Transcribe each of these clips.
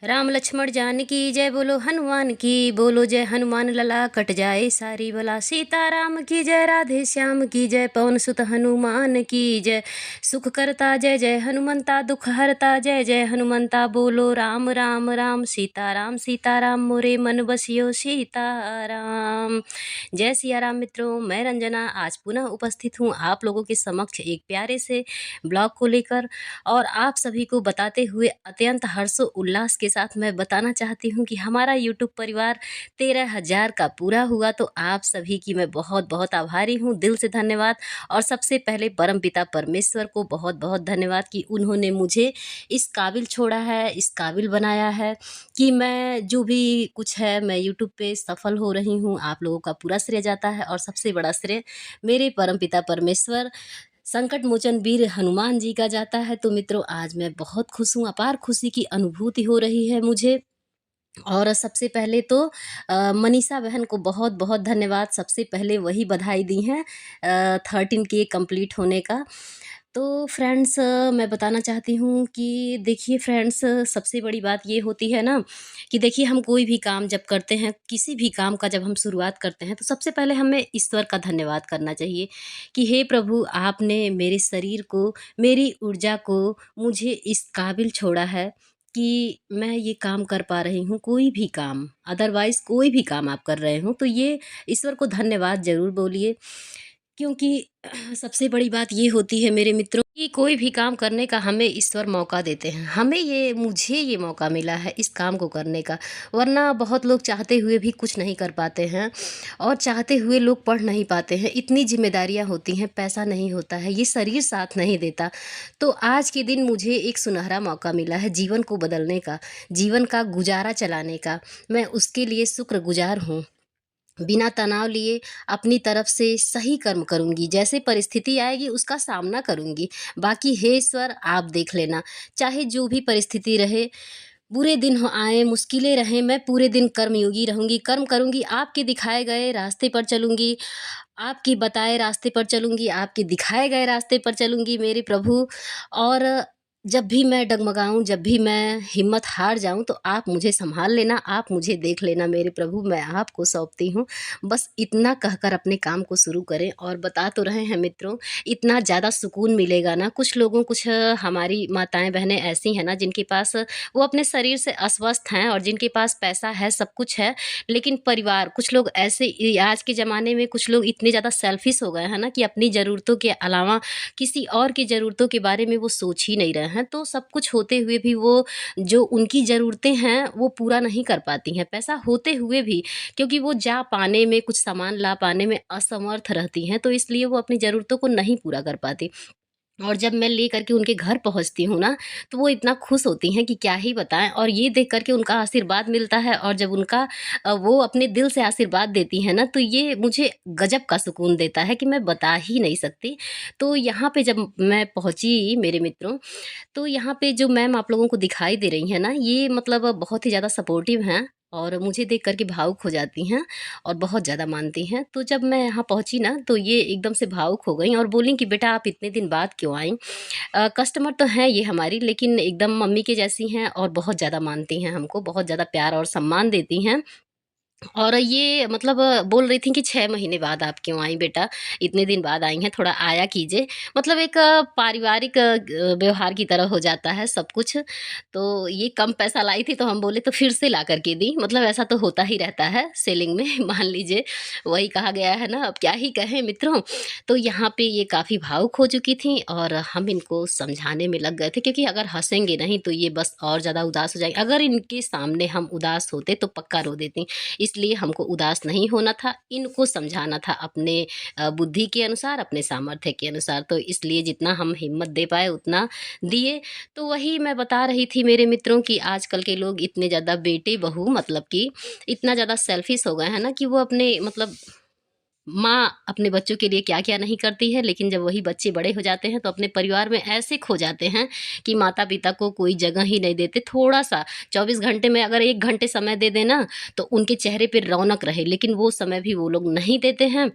राम लक्ष्मण जानकी जय बोलो हनुमान की, बोलो जय हनुमान लला कट जाए सारी बला। सीताराम की जय, राधे श्याम की जय, पवन सुत हनुमान की जय। सुख करता जय जय हनुमंता, दुख हरता जय जय हनुमंता। बोलो राम राम राम, सीताराम सीताराम, मोरे मन बसियो सीताराम। जय सिया राम मित्रों, मैं रंजना आज पुनः उपस्थित हूँ आप लोगों के समक्ष एक प्यारे से ब्लॉग को लेकर, और आप सभी को बताते हुए अत्यंत हर्षो उल्लास के साथ मैं बताना चाहती हूँ कि हमारा यूट्यूब परिवार 13,000 का पूरा हुआ। तो आप सभी की मैं बहुत बहुत आभारी हूँ, दिल से धन्यवाद। और सबसे पहले परमपिता परमेश्वर को बहुत बहुत धन्यवाद कि उन्होंने मुझे इस काबिल छोड़ा है, इस काबिल बनाया है कि मैं जो भी कुछ है मैं यूट्यूब पे सफल हो रही हूँ। आप लोगों का पूरा श्रेय जाता है, और सबसे बड़ा श्रेय मेरे परमपिता परमेश्वर संकट मोचन वीर हनुमान जी का जाता है। तो मित्रों, आज मैं बहुत खुश हूँ, अपार खुशी की अनुभूति हो रही है मुझे। और सबसे पहले तो मनीषा बहन को बहुत बहुत धन्यवाद, सबसे पहले वही बधाई दी हैं 13K कंप्लीट होने का। तो फ्रेंड्स, मैं बताना चाहती हूँ कि देखिए फ्रेंड्स, सबसे बड़ी बात ये होती है ना कि देखिए हम कोई भी काम जब करते हैं, किसी भी काम का जब हम शुरुआत करते हैं, तो सबसे पहले हमें ईश्वर का धन्यवाद करना चाहिए कि हे प्रभु, आपने मेरे शरीर को, मेरी ऊर्जा को मुझे इस काबिल छोड़ा है कि मैं ये काम कर पा रही हूँ, कोई भी काम, अदरवाइज़ कोई भी काम आप कर रहे हो तो ये ईश्वर को धन्यवाद ज़रूर बोलिए। क्योंकि सबसे बड़ी बात ये होती है मेरे मित्रों कि कोई भी काम करने का हमें ईश्वर मौका देते हैं। मुझे ये मौका मिला है इस काम को करने का, वरना बहुत लोग चाहते हुए भी कुछ नहीं कर पाते हैं, और चाहते हुए लोग पढ़ नहीं पाते हैं। इतनी जिम्मेदारियां होती हैं, पैसा नहीं होता है, ये शरीर साथ नहीं देता। तो आज के दिन मुझे एक सुनहरा मौका मिला है जीवन को बदलने का, जीवन का गुजारा चलाने का। मैं उसके लिए शुक्रगुजार हूँ। बिना तनाव लिए अपनी तरफ से सही कर्म करूँगी, जैसे परिस्थिति आएगी उसका सामना करूँगी। बाकी हे ईश्वर, आप देख लेना, चाहे जो भी परिस्थिति रहे, बुरे दिन हो आए, मुश्किलें रहें, मैं पूरे दिन कर्मयोगी रहूँगी, कर्म करूँगी, आपके दिखाए गए रास्ते पर चलूँगी, आपके बताए रास्ते पर चलूँगी, आपके दिखाए गए रास्ते पर चलूँगी मेरे प्रभु। और जब भी मैं डगमगाऊँ, जब भी मैं हिम्मत हार जाऊँ, तो आप मुझे सँभाल लेना, आप मुझे देख लेना मेरे प्रभु, मैं आपको सौंपती हूँ। बस इतना कहकर अपने काम को शुरू करें। और बता तो रहे हैं मित्रों, इतना ज़्यादा सुकून मिलेगा ना। कुछ हमारी माताएँ बहनें ऐसी हैं ना जिनके पास, वो अपने शरीर से अस्वस्थ हैं और जिनके पास पैसा है, सब कुछ है, लेकिन परिवार, कुछ लोग ऐसे आज के ज़माने में कुछ लोग इतने ज़्यादा सेल्फिश हो गए हैं ना कि अपनी ज़रूरतों के अलावा किसी और की ज़रूरतों के बारे में वो सोच ही नहीं रहे हैं। तो सब कुछ होते हुए भी वो जो उनकी ज़रूरतें हैं वो पूरा नहीं कर पाती हैं, पैसा होते हुए भी, क्योंकि वो जा पाने में, कुछ सामान ला पाने में असमर्थ रहती हैं, तो इसलिए वो अपनी ज़रूरतों को नहीं पूरा कर पाती। और जब मैं ले करके उनके घर पहुँचती हूँ ना, तो वो इतना खुश होती हैं कि क्या ही बताएँ। और ये देख कर के उनका आशीर्वाद मिलता है, और जब वो अपने दिल से आशीर्वाद देती हैं ना, तो ये मुझे गज़ब का सुकून देता है कि मैं बता ही नहीं सकती। तो यहाँ पे जब मैं पहुँची मेरे मित्रों, तो यहाँ पे जो मैम आप लोगों को दिखाई दे रही हैं ना, ये मतलब बहुत ही ज़्यादा सपोर्टिव हैं, और मुझे देख कर के भावुक हो जाती हैं और बहुत ज़्यादा मानती हैं। तो जब मैं यहाँ पहुँची ना, तो ये एकदम से भावुक हो गईं और बोलीं कि बेटा, आप इतने दिन बाद क्यों आईं? कस्टमर तो हैं ये हमारी, लेकिन एकदम मम्मी के जैसी हैं और बहुत ज़्यादा मानती हैं हमको, बहुत ज़्यादा प्यार और सम्मान देती हैं। और ये मतलब बोल रही थी कि 6 महीने बाद आप क्यों आई बेटा? इतने दिन बाद आई हैं, थोड़ा आया कीजिए। मतलब एक पारिवारिक व्यवहार की तरह हो जाता है सब कुछ। तो ये कम पैसा लाई थी, तो हम बोले तो फिर से ला कर के दी। मतलब ऐसा तो होता ही रहता है सेलिंग में मान लीजिए, वही कहा गया है ना, अब क्या ही कहें मित्रों। तो यहाँ पे ये काफ़ी भावुक हो चुकी थीं, और हम इनको समझाने में लग गए थे, क्योंकि अगर हँसेंगे नहीं तो ये बस और ज़्यादा उदास हो जाएँगी। अगर इनके सामने हम उदास होते तो पक्का रो देतीं। इसलिए हमको उदास नहीं होना था, इनको समझाना था अपने बुद्धि के अनुसार, अपने सामर्थ्य के अनुसार। तो इसलिए जितना हम हिम्मत दे पाए उतना दिए। तो वही मैं बता रही थी मेरे मित्रों कि आजकल के लोग इतने ज़्यादा बेटे-बहू, मतलब कि इतना ज़्यादा सेल्फिश हो गए हैं ना कि वो अपने मतलब माँ अपने बच्चों के लिए क्या-क्या नहीं करती है, लेकिन जब वही बच्चे बड़े हो जाते हैं तो अपने परिवार में ऐसे खो जाते हैं कि माता-पिता को कोई जगह ही नहीं देते। थोड़ा-सा 24 घंटे में अगर 1 घंटे समय दे दें ना, तो उनके चेहरे पे रौनक रहे, लेकिन वो समय भी वो लोग नहीं देते हैं।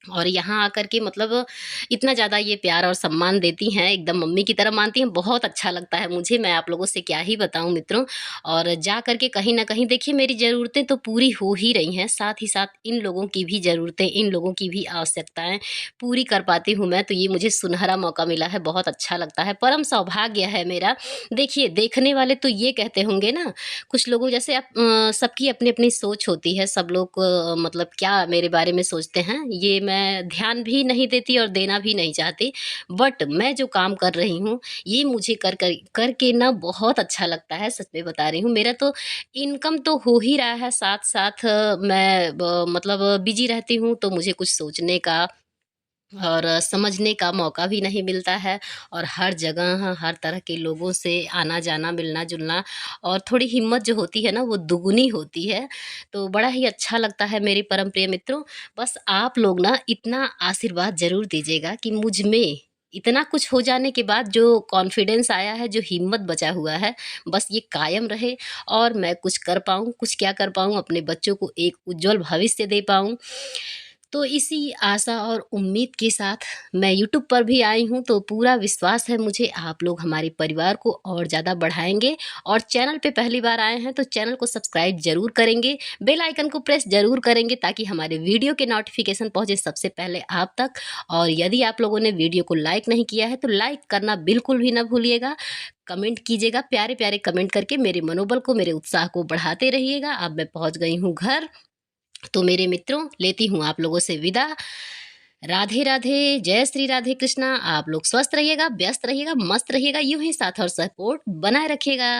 और यहाँ आकर के मतलब इतना ज़्यादा ये प्यार और सम्मान देती हैं, एकदम मम्मी की तरह मानती हैं, बहुत अच्छा लगता है मुझे। मैं आप लोगों से क्या ही बताऊँ मित्रों। और जा कर के कहीं न कहीं देखिए मेरी ज़रूरतें तो पूरी हो ही रही हैं, साथ ही साथ इन लोगों की भी ज़रूरतें, इन लोगों की भी आवश्यकताएँ पूरी कर पाती हूँ मैं, तो ये मुझे सुनहरा मौका मिला है, बहुत अच्छा लगता है, परम सौभाग्य है मेरा। देखिए, देखने वाले तो ये कहते होंगे ना, कुछ लोगों जैसे सबकी अपनी-अपनी सोच होती है, सब लोग मतलब क्या मेरे बारे में सोचते हैं, ये मैं ध्यान भी नहीं देती और देना भी नहीं चाहती। बट मैं जो काम कर रही हूँ, ये मुझे करके ना बहुत अच्छा लगता है, सच में बता रही हूँ। मेरा तो इनकम तो हो ही रहा है, साथ-साथ मैं ब मतलब बिज़ी रहती हूँ, तो मुझे कुछ सोचने का और समझने का मौका भी नहीं मिलता है। और हर जगह हर तरह के लोगों से आना-जाना, मिलना-जुलना और थोड़ी हिम्मत जो होती है ना वो दुगुनी होती है। तो बड़ा ही अच्छा लगता है मेरे परम प्रिय मित्रों। बस आप लोग ना इतना आशीर्वाद ज़रूर दीजिएगा कि मुझ में इतना कुछ हो जाने के बाद जो कॉन्फिडेंस आया है, जो हिम्मत बचा हुआ है, बस ये कायम रहे और मैं कुछ कर पाऊँ, कुछ क्या कर पाऊँ, अपने बच्चों को एक उज्ज्वल भविष्य दे पाऊँ। तो इसी आशा और उम्मीद के साथ मैं यूट्यूब पर भी आई हूँ, तो पूरा विश्वास है मुझे आप लोग हमारे परिवार को और ज़्यादा बढ़ाएँगे। और चैनल पे पहली बार आए हैं तो चैनल को सब्सक्राइब ज़रूर करेंगे, बेल आइकन को प्रेस ज़रूर करेंगे ताकि हमारे वीडियो के नोटिफ़िकेशन पहुँचे सबसे पहले आप तक। और यदि आप लोगों ने वीडियो को लाइक नहीं किया है तो लाइक करना बिल्कुल भी ना भूलिएगा। कमेंट कीजिएगा, प्यारे-प्यारे कमेंट करके मेरे मनोबल को, मेरे उत्साह को बढ़ाते रहिएगा। अब मैं पहुँच गई हूँ घर। तो मेरे मित्रों लेती हूँ आप लोगों से विदा। राधे राधे, जय श्री राधे कृष्णा। आप लोग स्वस्थ रहिएगा, व्यस्त रहिएगा, मस्त रहिएगा, यूं ही साथ और सपोर्ट बनाए रखिएगा।